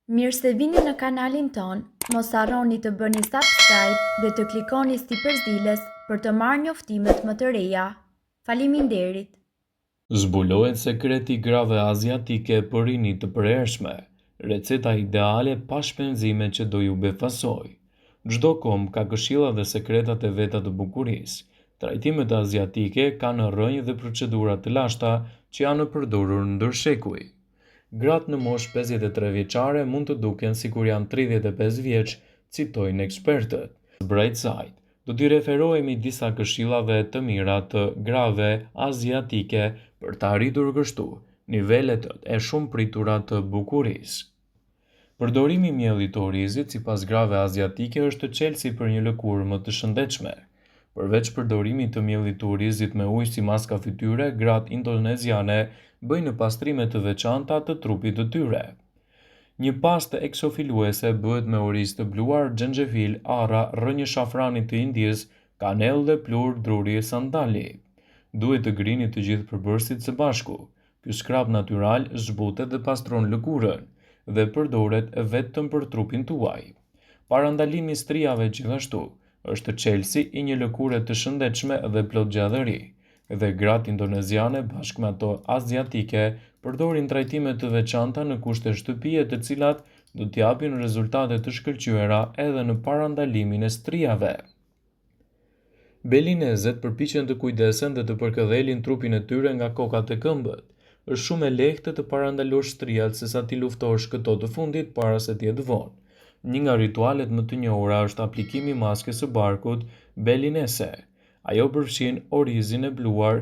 Mirë se vini në kanalin ton, mos harroni të bëni subscribe dhe të klikoni si përzdiles për të marrë njoftimet më të reja. Faleminderit! Zbulohet sekreti i grave aziatike për rini të përhershme, receta ideale pa shpenzime që do ju befasoj. Çdo kom ka këshilla dhe sekretat e veta të bukurisë. Trajtimet aziatike kanë rrënjë dhe procedura të lashta që janë përdorur ndër shekuj. Gratë në moshë 53 vjeçare mund të duken sikur janë 35 vjeç, citojnë ekspertët. Brightside, do t'i referohemi disa këshillave të mira të grave aziatike për të arritur kështu nivelet e shumë pritura të bukurisë. Përdorimi i miellit të orizit sipas grave aziatike është çelësi për një lëkurë më të shëndetshme. Përveç përdorimit të miellit të orizit me ujë si maska fytyre, gratë indoneziane bëjnë pastrime të veçanta të trupit të tyre. Një pastë eksofiluese bëhet me oriz të bluar, xhenxhefil, arra, rrënjë shafrani të Indisë, kanellë dhe plur druri sandali. Duhet të grini të gjithë përbërësit së bashku. Ky skrap natyral zhbutet dhe pastron lëkurën dhe përdoret vetëm për trupin tuaj. Parandalimi i strijave gjithashtu është çelësi i një lëkure të shëndetshme dhe plot gjallëri. Dhe gratë indoneziane bashkë me ato aziatike përdorin trajtime të veçanta në kushte shtëpie të cilat do t'i japin rezultate të shkëlqyera edhe në parandalimin e strijave. Belinezet përpiqen të kujdesen dhe të përkëdhelin trupin e tyre nga kokat e këmbët. Është shumë e lehtë të parandalosh strijat sesa ti luftosh këto të fundit para se të jetë vonë. Një nga ritualet më të njohura është aplikimi i maskës së barkut belinese. Ajo përfshin orizin e bluar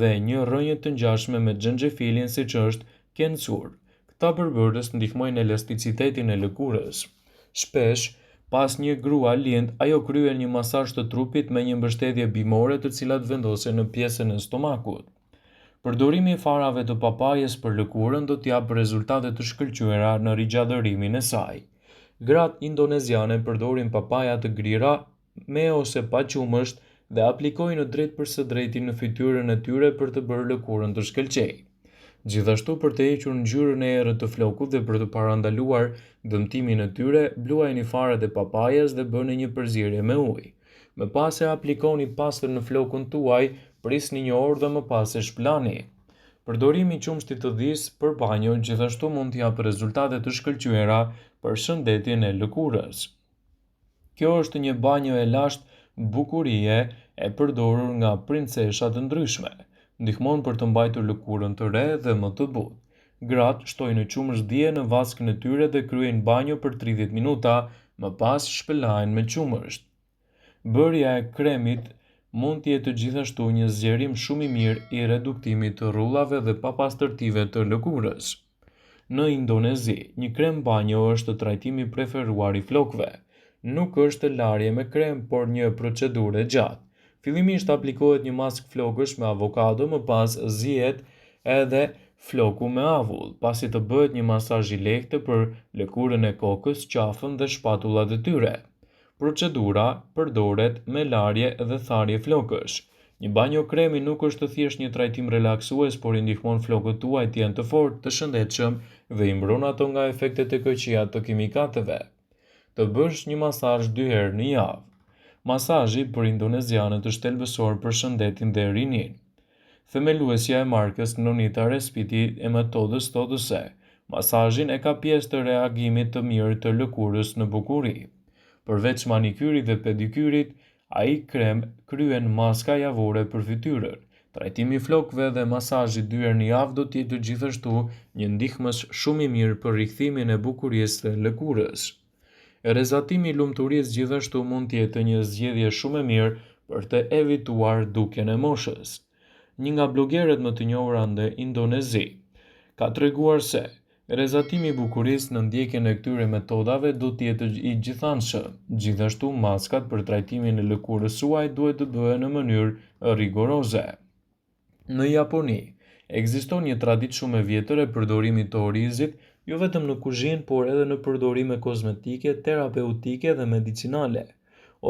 dhe një rrënjë të ngjashme me xhenxhefilin siç është kensur. Këta përbërës ndihmojnë elasticitetin e lëkurës. Shpesh, pas një grua lind, ajo kryen një masazh të trupit me një mbështetje bimore të cilat vendosen në pjesën e stomakut. Përdorimi i farave të papajes për lëkurën do t'japë rezultate të shkëlqyera në rigjallërimin e saj. Gratë indoneziane përdorin papaja të grira me ose pa qumësht dhe aplikojnë drejt për së drejti në fytyrën e tyre për të bërë lëkurën të shkëlqejë. Gjithashtu për të hequr ngjyrën e errët të flokut dhe për të parandaluar dëmtimin e tyre, bluajini faret e papajes dhe bëni një përzierje me ujë. Më pas e aplikoni pastër në flokun tuaj, prisni një orë dhe më pas e shplani. Përdorimi i qumshtit të dhisë për banjo gjithashtu mund të japë rezultate të shkëlqyera për shëndetin e lëkurës. Kjo është një banjo e lashtë bukurie e përdorur nga princesha të ndryshme. Ndihmon për të mbajtur lëkurën të re dhe më të butë. Gratë shtojnë qumësht dije në vaskën e tyre dhe kryejnë banjo për 30 minuta, më pas shpëlajnë me qumësht. Bërja e kremit mund të jetë gjithashtu një zgjerim shumë i mirë i reduktimit të rrullave dhe papastërtive të lëkurës. Në Indonezi, një krem banjo është trajtimi preferuar i flokëve. Nuk është larje me krem, por një procedurë e gjatë. Fillimisht aplikohet një maskë flokësh me avokado, më pas zihet edhe floku me avull, pasi të bëhet një masazh i lehtë për lëkurën e kokës, qafën dhe shpatullat e tyre. Procedura përdoret me larje dhe tharje flokësh. Një banjo kremi nuk është thjesht një trajtim relaksues, por i ndihmon flokët tuaj të jenë të fortë, të shëndetshëm dhe i mbron ato nga efektet e këqija të kimikateve. Të bësh një masazh 2 herë në javë. Masazhi për indonezianët është thelbësor për shëndetin dhe rinin. Themeluesja e markës Nonita Respiti e metodës thotë se masazhin e ka pjesë të reagimit të mirë të lëkurës në bukuri. Përveç manikyrit dhe pedikyrit, ai krem kryen maska javore për fytyrën. Trajtimi i flokëve dhe masazhi 2 herë në javë do të jetë gjithashtu një ndihmës shumë i mirë për rikthimin e bukurisë të lëkurës. Rrezatimi i lumturisë gjithashtu mund të jetë një zgjedhje shumë e mirë për të evituar dukjen e moshës. Një nga blogerët më të njohura në Indonezi ka treguar se rrezatimi i bukurisë në ndjekjen e këtyre metodave do të jetë i gjithanshëm. Gjithashtu maskat për trajtimin e lëkurës suaj duhet të bëhen në mënyrë rigoroze. Në Japoni, ekziston një traditë shumë e vjetër e përdorimit të orizit, jo vetëm në kuzhinë, por edhe në përdorime kozmetike, terapeutike dhe medicinale.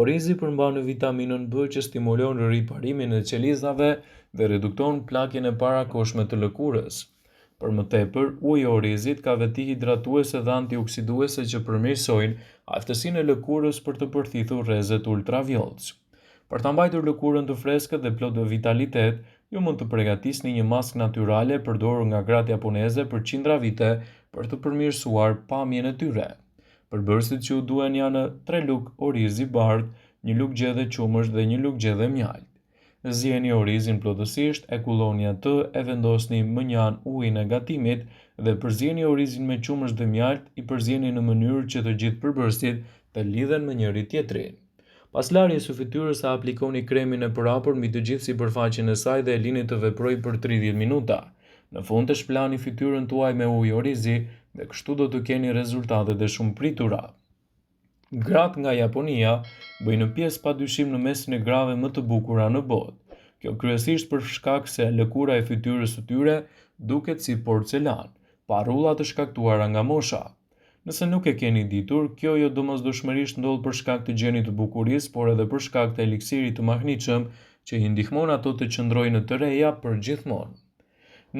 Orizi përmban vitaminën B që stimulon riparimin e qelizave dhe redukton plakjen e parakohshme të lëkurës. Për më tepër, uji i orizit ka veti hidratuese dhe antioksiduese që përmirësojnë aftësinë e lëkurës për të përthithur rrezet ultravjollës. Për ta mbajtur lëkurën të freskët dhe plot vitalitet, ju mund të përgatisni një maskë natyrale përdorur nga gratë japoneze për qindra vite për të përmirësuar pamjen e tyre. Përbërësit që ju duhen janë 3 lugë orizi bardh, 1 lugë gjedhe qumësht dhe 1 lugë gjedhe mjaltë. Zjeni orizin plotësisht, e kulloni atë, e vendosni mënjan ujin e gatimit dhe përzjeni orizin me qumësht dhe mjalt, i përzjeni në mënyrë që të gjithë përbërësit të lidhen me njëri tjetrin. Pas larjes së fytyrës aplikoni kremin e përhapur mbi të gjithë sipërfaqen e saj dhe e lini të veprojë për 30 minuta. Në fund të shplani fytyrën tuaj me ujë orizi dhe kështu do të keni rezultatet e shumë pritura. Gratë nga Japonia bëjnë pjesë padyshim në mesin e grave më të bukura në botë. Kjo kryesisht për shkak se lëkura e fytyrës së tyre duket si porcelan, pa rrulla të shkaktuara nga mosha. Nëse nuk e keni ditur, kjo jo domosdoshmërisht ndodh për shkak të gjenit të bukurisë, por edhe për shkak të eliksirit të mahniqëm që i ndihmon ato të qëndrojnë të reja për gjithmonë.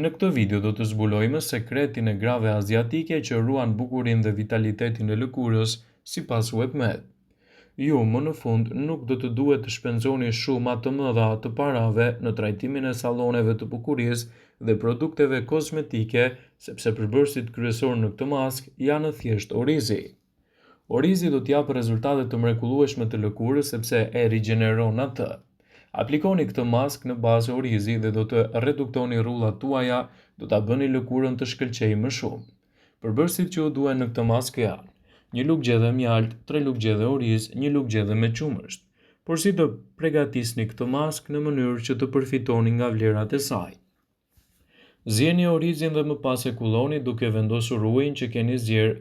Në këtë video do të zbulojmë sekretin e grave aziatike që ruan bukurinë dhe vitalitetin e lëkurës sipas WebMed. Ju, më në fund, nuk do të duhet të shpenzoni shuma të mëdha të parave në trajtimin e salloneve të bukurisë dhe produkteve kozmetike, sepse përbërësit kryesor në këtë maskë janë thjesht orizi. Orizi do t'japë rezultate të mrekullueshme të lëkurës sepse e rigjeneron atë. Aplikoni këtë maskë në bazë orizi dhe do të reduktoni rrullat tuaja, do ta bëni lëkurën të shkëlqejë më shumë. Përbërësit që u duhen në këtë maskë janë 1 lugë gjedhe mjalt, 3 lugë gjedhe oriz, 1 lugë gjedhe me qumësht. Por si të përgatisni këtë maskë në mënyrë që të përfitoni nga vlerat e saj. Zjeni orizin dhe më pas e kulloni duke vendosur ujin që keni zjer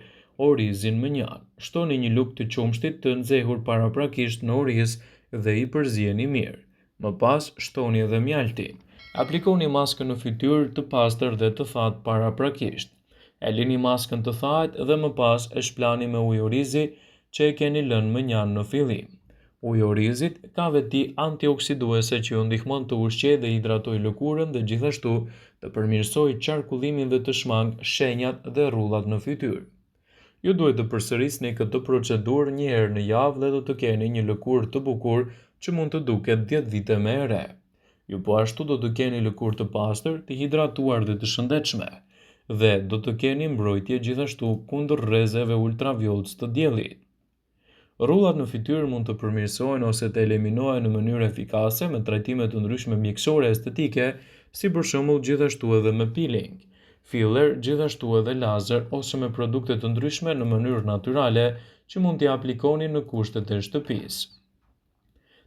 orizin më njan. Shtoni 1 lugë të qumshtit të nxehur paraprakisht në oriz dhe i përzjeni mirë. Më pas shtoni edhe mjaltin. Aplikoni maskën në fytyrë të pastër dhe të thatë paraprakisht. E lini maskën të thajt dhe më pas e shplani me ujë orizi që e keni lënë më njanë në fillim. Uji orizit ka veti antioksiduese që ju ndihmon të ushqejë dhe hidratoj lëkurën dhe gjithashtu të përmirësoj qarkullimin dhe të shmang shenjat dhe rrullat në fytyrë. Ju duhet të përsërisni këtë procedurë një herë në javë dhe do të keni një lëkurë të bukur që mund të duket 10 vite më e re. Ju po ashtu do të keni lëkurë të pastër, të hidratuar dhe të shëndetshme. Dhe do të keni mbrojtje gjithashtu kundër rrezeve ultravjollës të diellit. Rrullat në fytyrë mund të përmirësohen ose të eliminohen në mënyrë efikase me trajtime të ndryshme mjekësore estetike, si për shembull gjithashtu edhe me peeling, filler, gjithashtu edhe lazer ose me produkte të ndryshme në mënyrë natyrale që mund t'i aplikoni në kushtet e shtëpisë.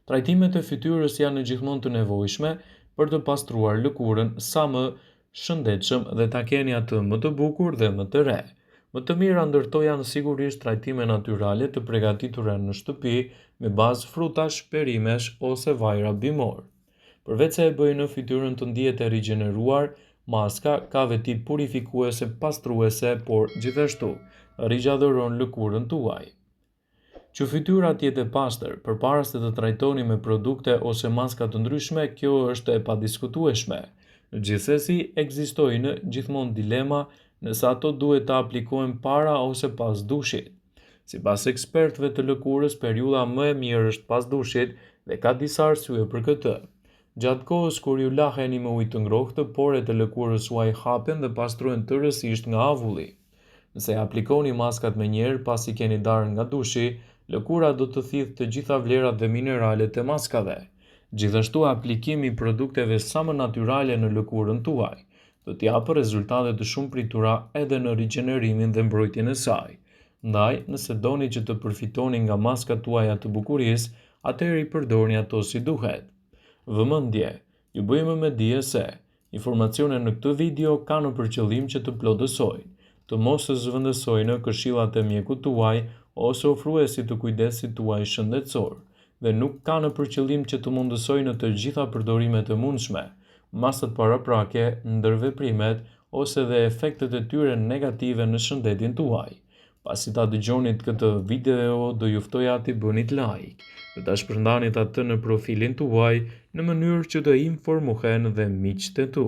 Trajtimet e fytyrës janë gjithmonë të nevojshme për të pastruar lëkurën sa më shëndetshëm dhe ta keni atë më të bukur dhe më të re. Më të mira ndërto janë sigurisht trajtime natyrale të përgatitura në shtëpi me bazë frutash, perimesh ose vajra bimor. Përveç se e bëjnë në fytyrën të ndihet e rigjeneruar, maska ka veti purifikuese, pastruese, por gjithashtu rigjadoron lëkurën tuaj. Që fytyra të jetë e pastër përpara se të trajtoni me produkte ose maska të ndryshme, kjo është e padiskutueshme. Gjithsesi, ekzistojnë gjithmonë dilema nëse ato duhet të aplikohen para ose pas dushit. Sipas ekspertëve të lëkurës, periudha më e mirë është pas dushit dhe ka disa arsye për këtë. Gjatë kohës kur ju laheni me ujë të ngrohtë, poret e lëkurës suaj hapen dhe pastrohen tërësisht nga avulli. Nëse aplikoni maskat menjëherë pasi keni darë nga dushi, lëkura do të thithë të gjitha vlerat dhe mineralet e maskave. Gjithashtu aplikimi i produkteve sa më natyrale në lëkurën tuaj do t'i japë rezultate të shumë pritura edhe në rigjenerimin dhe mbrojtjen e saj. Ndaj, nëse doni që të përfitoni nga maskat tuaja të bukurisë, atëherë i përdorni ato si duhet. Vëmendje, ju bëjmë me dije se informacionet në këtë video kanë për qëllim që të plotësojnë, të mos zëvendësojnë këshillat e mjekut tuaj ose ofruesit të kujdesit tuaj shëndetësor, dhe nuk kanë për qëllim që të mundësojnë të gjitha përdorimet e mundshme, masat paraprake, ndërveprimet ose dhe efektet e tyre negative në shëndetin tuaj. Pasi ta dëgjonit këtë video, do ju ftoja t'i bënit like dhe ta shpërndanit atë në profilin tuaj në mënyrë që të informohen dhe miqtë e tu.